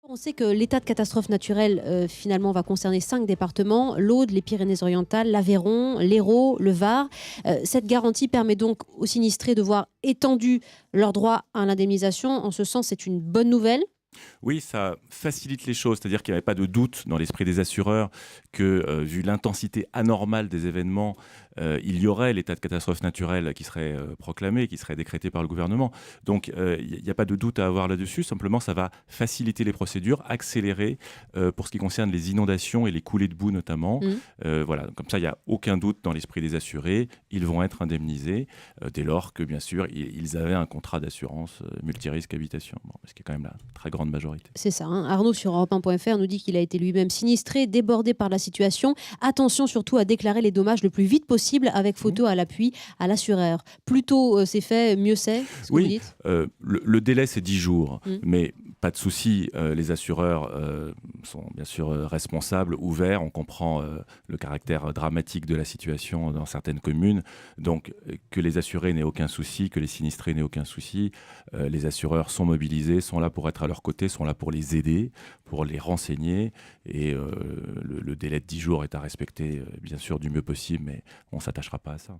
On sait que l'état de catastrophe naturelle, finalement, va concerner 5 départements, l'Aude, les Pyrénées-Orientales, l'Aveyron, l'Hérault, le Var. Cette garantie permet donc aux sinistrés de voir étendu leur droit à l'indemnisation. En ce sens, c'est une bonne nouvelle. Oui, ça facilite les choses, c'est-à-dire qu'il n'y avait pas de doute dans l'esprit des assureurs que, vu l'intensité anormale des événements, il y aurait l'état de catastrophe naturelle qui serait, proclamé, qui serait décrété par le gouvernement. Donc, il n'y a pas de doute à avoir là-dessus. Simplement, ça va faciliter les procédures, accélérer, pour ce qui concerne les inondations et les coulées de boue notamment. Mmh. Voilà, comme ça, il n'y a aucun doute dans l'esprit des assurés. Ils vont être indemnisés, dès lors que, bien sûr, ils avaient un contrat d'assurance, multirisque habitation. Bon, ce qui est quand même la très grande majorité. C'est ça, hein. Arnaud sur europe1.fr nous dit qu'il a été lui-même sinistré, débordé par la situation. Attention surtout à déclarer les dommages le plus vite possible avec Mmh. photo à l'appui à l'assureur. Plus tôt c'est fait, mieux c'est ce que vous Oui, dites. le délai, c'est 10 jours, Mmh. mais pas de souci, les assureurs, sont bien sûr, responsables, ouverts. On comprend, le caractère dramatique de la situation dans certaines communes. Donc, que les assurés n'aient aucun souci, que les sinistrés n'aient aucun souci. Les assureurs sont mobilisés, sont là pour être à leur côté, sont là pour les aider, pour les renseigner et le délai de 10 jours est à respecter, bien sûr, du mieux possible, mais on ne s'attachera pas à ça.